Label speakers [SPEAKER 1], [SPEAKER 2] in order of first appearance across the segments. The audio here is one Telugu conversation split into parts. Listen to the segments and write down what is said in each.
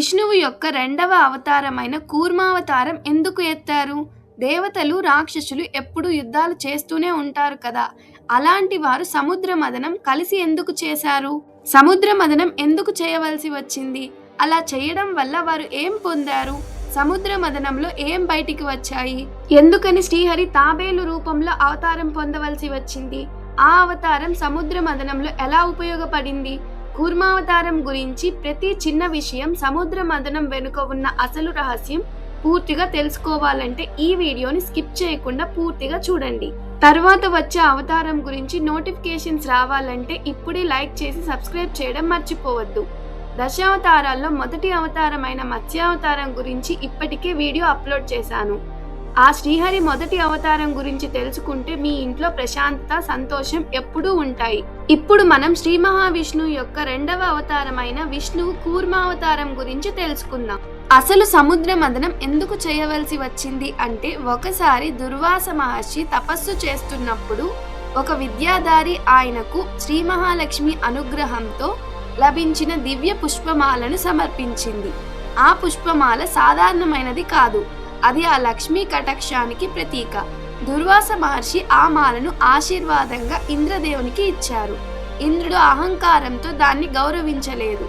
[SPEAKER 1] విష్ణువు యొక్క రెండవ అవతారమైన కూర్మావతారం ఎందుకు ఎత్తారు? దేవతలు రాక్షసులు ఎప్పుడు యుద్ధాలు చేస్తూనే ఉంటారు కదా, అలాంటి వారు సముద్ర మదనం కలిసి ఎందుకు చేశారు? సముద్ర మదనం ఎందుకు చేయవలసి వచ్చింది? అలా చేయడం వల్ల వారు ఏం పొందారు? సముద్ర మదనంలో ఏం బయటికి వచ్చాయి? ఎందుకని శ్రీహరి తాబేలు రూపంలో అవతారం పొందవలసి వచ్చింది? ఆ అవతారం సముద్ర మదనంలో ఎలా ఉపయోగపడింది? కూర్మావతారం గురించి ప్రతి చిన్న విషయం, సముద్ర మదనం వెనుక ఉన్న అసలు రహస్యం పూర్తిగా తెలుసుకోవాలంటే ఈ వీడియోని స్కిప్ చేయకుండా పూర్తిగా చూడండి. తర్వాత వచ్చే అవతారం గురించి నోటిఫికేషన్స్ రావాలంటే ఇప్పుడే లైక్ చేసి సబ్స్క్రైబ్ చేయడం మర్చిపోవద్దు. దశావతారాల్లో మొదటి అవతారమైన మత్స్యావతారం గురించి ఇప్పటికే వీడియో అప్లోడ్ చేశాను. ఆ శ్రీహరి మొదటి అవతారం గురించి తెలుసుకుంటే మీ ఇంట్లో ప్రశాంతత, సంతోషం ఎప్పుడూ ఉంటాయి. ఇప్పుడు మనం శ్రీ మహావిష్ణువు యొక్క రెండవ అవతారమైన విష్ణువు కూర్మావతారం గురించి తెలుసుకుందాం. అసలు సముద్ర మదనం ఎందుకు చేయవలసి వచ్చింది అంటే, ఒకసారి దుర్వాస మహర్షి తపస్సు చేస్తున్నప్పుడు ఒక విద్యాధారి ఆయనకు శ్రీ మహాలక్ష్మి అనుగ్రహంతో లభించిన దివ్య పుష్పమాలను సమర్పించింది. ఆ పుష్పమాల సాధారణమైనది కాదు, అది ఆ లక్ష్మీ కటాక్షానికి ప్రతీక. దుర్వాస మహర్షి ఆ మాలను ఆశీర్వాదంగా ఇంద్రదేవునికి ఇచ్చారు. ఇంద్రుడు అహంకారంతో దాన్ని గౌరవించలేదు.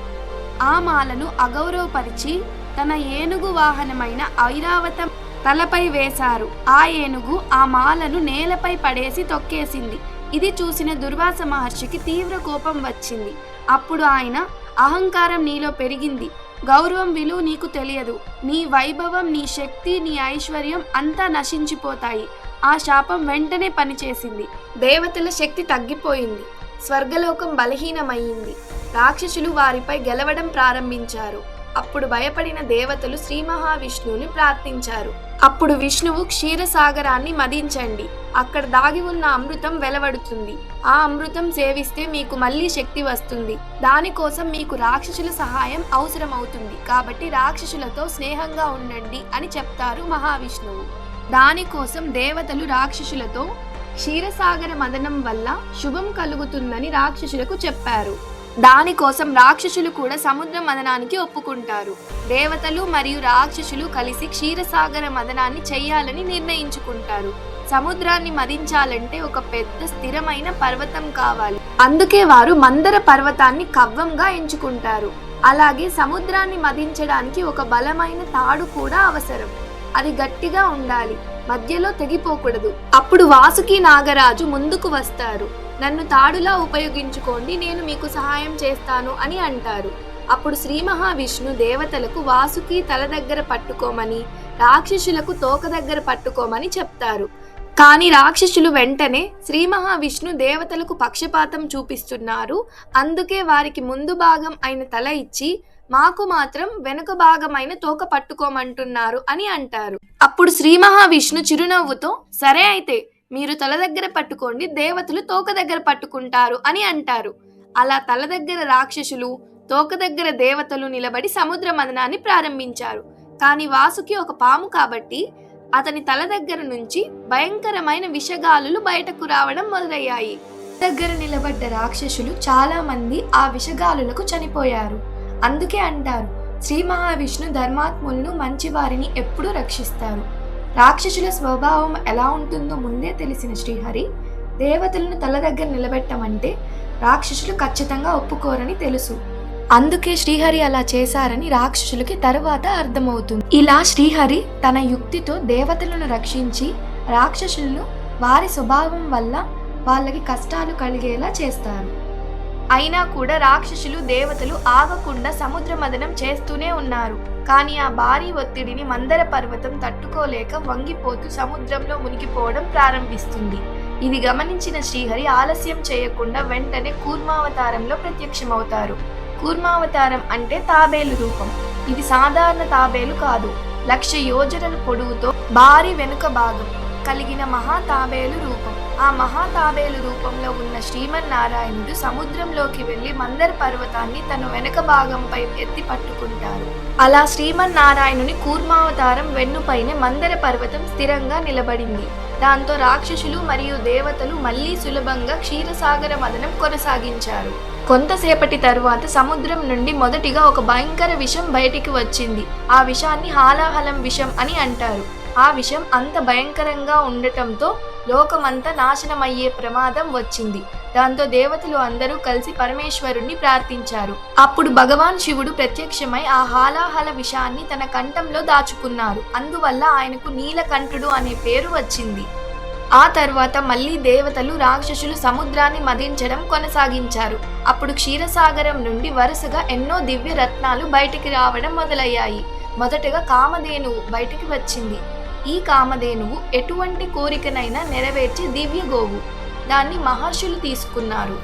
[SPEAKER 1] ఆ మాలను అగౌరవపరిచి తన ఏనుగు వాహనమైన ఐరావతం తలపై వేశారు. ఆ ఏనుగు ఆ మాలను నేలపై పడేసి తొక్కేసింది. ఇది చూసిన దుర్వాస మహర్షికి తీవ్ర కోపం వచ్చింది. అప్పుడు ఆయన, అహంకారం నీలో పెరిగింది, గౌరవం విలువ నీకు తెలియదు, నీ వైభవం, నీ శక్తి, నీ ఐశ్వర్యం అంతా నశించిపోతాయి. ఆ శాపం వెంటనే పనిచేసింది. దేవతల శక్తి తగ్గిపోయింది, స్వర్గలోకం బలహీనమయ్యింది. రాక్షసులు వారిపై గెలవడం ప్రారంభించారు. అప్పుడు భయపడిన దేవతలు శ్రీ మహావిష్ణువుని ప్రార్థించారు. అప్పుడు విష్ణువు, క్షీరసాగరాన్ని మదించండి, అక్కడ దాగి ఉన్న అమృతం వెలువడుతుంది. ఆ అమృతం సేవిస్తే మీకు మళ్ళీ శక్తి వస్తుంది. దానికోసం మీకు రాక్షసుల సహాయం అవసరమవుతుంది. కాబట్టి రాక్షసులతో స్నేహంగా ఉండండి అని చెప్తారు మహావిష్ణువు. దానికోసం దేవతలు రాక్షసులతో క్షీరసాగర మదనం వల్ల శుభం కలుగుతుందని రాక్షసులకు చెప్పారు. దానికోసం రాక్షసులు కూడా సముద్ర మదనానికి ఒప్పుకుంటారు. దేవతలు మరియు రాక్షసులు కలిసి క్షీరసాగర మదనాన్ని చెయ్యాలని నిర్ణయించుకుంటారు. సముద్రాన్ని మదించాలంటే ఒక పెద్ద స్థిరమైన పర్వతం కావాలి. అందుకే వారు మందర పర్వతాన్ని కవ్వంగా ఎంచుకుంటారు. అలాగే సముద్రాన్ని మదించడానికి ఒక బలమైన తాడు కూడా అవసరం. అది గట్టిగా ఉండాలి, మధ్యలో తెగిపోకూడదు. అప్పుడు వాసుకి నాగరాజు ముందుకు వస్తారు. నన్ను తాడులా ఉపయోగించుకోండి, నేను మీకు సహాయం చేస్తాను అని అంటారు. అప్పుడు శ్రీ మహావిష్ణు దేవతలకు వాసుకి తల దగ్గర పట్టుకోమని, రాక్షసులకు తోక దగ్గర పట్టుకోమని చెప్తారు. కానీ రాక్షసులు వెంటనే శ్రీ మహావిష్ణు దేవతలకు పక్షపాతం చూపిస్తున్నారు, అందుకే వారికి ముందు భాగం అయిన తల ఇచ్చి మాకు మాత్రం వెనుక భాగమైన తోక పట్టుకోమంటున్నారు అని అంటారు. అప్పుడు శ్రీ మహావిష్ణు చిరునవ్వుతో, సరే అయితే మీరు తల దగ్గర పట్టుకోండి, దేవతలు తోక దగ్గర పట్టుకుంటారు అని అంటారు. అలా తల దగ్గర రాక్షసులు, తోక దగ్గర దేవతలు నిలబడి సముద్ర మదనాన్ని ప్రారంభించారు. కానీ వాసుకి ఒక పాము కాబట్టి అతని తల దగ్గర నుంచి భయంకరమైన విషగాలులు బయటకు రావడం మొదలయ్యాయి. దగ్గర నిలబడ్డ రాక్షసులు చాలా మంది ఆ విషగాలులకు చనిపోయారు. అందుకే అంటారు, శ్రీ మహావిష్ణు ధర్మాత్ములను, మంచివారిని ఎప్పుడూ రక్షిస్తారు. రాక్షసుల స్వభావం ఎలా ఉంటుందో ముందే తెలిసిన శ్రీహరి దేవతలను తల దగ్గర నిలబెట్టమంటే రాక్షసులు ఖచ్చితంగా ఒప్పుకోరని తెలుసు. అందుకే శ్రీహరి అలా చేశారని రాక్షసులకి తరువాత అర్థమవుతుంది. ఇలా శ్రీహరి తన యుక్తితో దేవతలను రక్షించి రాక్షసులను వారి స్వభావం వల్ల వాళ్ళకి కష్టాలు కలిగేలా చేస్తారు. అయినా కూడా రాక్షసులు, దేవతలు ఆగకుండా సముద్ర మదనం చేస్తూనే ఉన్నారు. కానీ ఆ భారీ ఒత్తిడిని మందర పర్వతం తట్టుకోలేక వంగిపోతూ సముద్రంలో మునిగిపోవడం ప్రారంభిస్తుంది. ఇది గమనించిన శ్రీహరి ఆలస్యం చేయకుండా వెంటనే కూర్మావతారంలో ప్రత్యక్షమవుతారు. కూర్మావతారం అంటే తాబేలు రూపం. ఇది సాధారణ తాబేలు కాదు, 1,00,000 యోజనల పొడవుతో భారీ వెనుక భాగం కలిగిన మహాతాబేలు రూపం. ఆ మహాతాబేలు రూపంలో ఉన్న శ్రీమన్నారాయణుడు సముద్రంలోకి వెళ్లి మందర పర్వతాన్ని తన వెనక భాగంపై ఎత్తి పట్టుకుంటారు. అలా శ్రీమన్నారాయణుని కూర్మావతారం వెన్నుపైనే మందర పర్వతం స్థిరంగా నిలబడింది. దాంతో రాక్షసులు మరియు దేవతలు మళ్లీ సులభంగా క్షీరసాగర మదనం కొనసాగించారు. కొంతసేపటి తరువాత సముద్రం నుండి మొదటిగా ఒక భయంకర విషం బయటికి వచ్చింది. ఆ విషాన్ని హాలాహలం విషం అని అంటారు. ఆ విషం అంత భయంకరంగా ఉండటంతో లోకమంతా నాశనమయ్యే ప్రమాదం వచ్చింది. దాంతో దేవతలు అందరూ కలిసి పరమేశ్వరుణ్ణి ప్రార్థించారు. అప్పుడు భగవాన్ శివుడు ప్రత్యక్షమై ఆ హాలాహల విషాన్ని తన కంఠంలో దాచుకున్నారు. అందువల్ల ఆయనకు నీలకంఠుడు అనే పేరు వచ్చింది. ఆ తర్వాత మళ్ళీ దేవతలు రాక్షసులు సముద్రాన్ని మదించడం కొనసాగించారు. అప్పుడు క్షీరసాగరం నుండి వరుసగా ఎన్నో దివ్య రత్నాలు బయటికి రావడం మొదలయ్యాయి. మొదటగా కామధేనువు బయటికి వచ్చింది. ఈ కామధేనువు ఎటువంటి కోరికనైనా నెరవేర్చే దివ్య గోవు. దాన్ని మహర్షులు తీసుకున్నారు.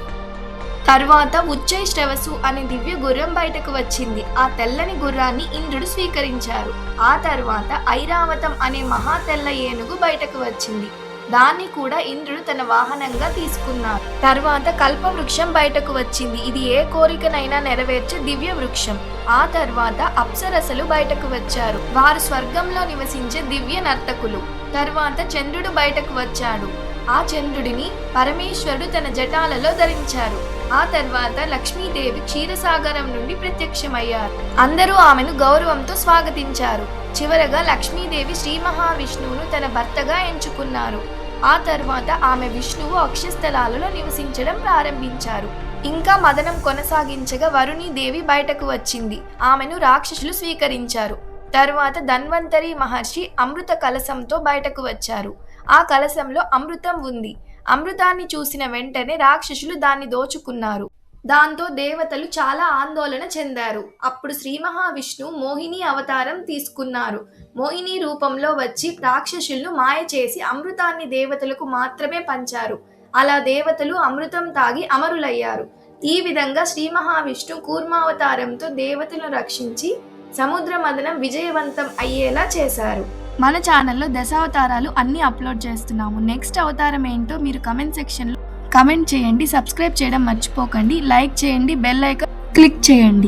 [SPEAKER 1] తర్వాత ఉచ్చైశ్రవసు అనే దివ్య గుర్రం బయటకు వచ్చింది. ఆ తెల్లని గుర్రాన్ని ఇంద్రుడు స్వీకరించారు. ఆ తర్వాత ఐరావతం అనే మహా తెల్ల ఏనుగు బయటకు వచ్చింది. దాన్ని కూడా ఇంద్రుడు తన వాహనంగా తీసుకున్నారు. తర్వాత కల్పవృక్షం బయటకు వచ్చింది. ఇది ఏ కోరికనైనా నెరవేర్చే దివ్య వృక్షం. ఆ తర్వాత అప్సరసలు బయటకు వచ్చారు. వారు స్వర్గంలో నివసించే దివ్య నర్తకులు. తర్వాత చంద్రుడు బయటకు వచ్చాడు. ఆ చంద్రుడిని పరమేశ్వరుడు తన జటాలలో ధరించారు. ఆ తర్వాత లక్ష్మీదేవి క్షీరసాగరం నుండి ప్రత్యక్షమయ్యారు. అందరూ ఆమెను గౌరవంతో స్వాగతించారు. చివరగా లక్ష్మీదేవి శ్రీ మహావిష్ణువును తన భర్తగా ఎంచుకున్నారు. ఆ తర్వాత ఆమె విష్ణువు అక్షస్థలాలలో నివసించడం ప్రారంభించారు. ఇంకా మదనం కొనసాగించగా వరుణీదేవి బయటకు వచ్చింది. ఆమెను రాక్షసులు స్వీకరించారు. తర్వాత ధన్వంతరి మహర్షి అమృత కలశంతో బయటకు వచ్చారు. ఆ కలశంలో అమృతం ఉంది. అమృతాన్ని చూసిన వెంటనే రాక్షసులు దాన్ని దోచుకున్నారు. దాంతో దేవతలు చాలా ఆందోళన చెందారు. అప్పుడు శ్రీ మహావిష్ణువు మోహిని అవతారం తీసుకున్నారు. మోహిని రూపంలో వచ్చి రాక్షసులను మాయ చేసి అమృతాన్ని దేవతలకు మాత్రమే పంచారు. అలా దేవతలు అమృతం తాగి అమరులయ్యారు. ఈ విధంగా శ్రీ మహావిష్ణువు కూర్మావతారంతో దేవతలను రక్షించి సముద్ర మదనం విజయవంతం అయ్యేలా చేశారు. మన ఛానల్లో దశావతారాలు అన్ని అప్లోడ్ చేస్తున్నాము. నెక్స్ట్ అవతారం ఏంటో మీరు కమెంట్ సెక్షన్లో కమెంట్ చేయండి. సబ్స్క్రైబ్ చేయడం మర్చిపోకండి. లైక్ చేయండి. బెల్ ఐకాన్ క్లిక్ చేయండి.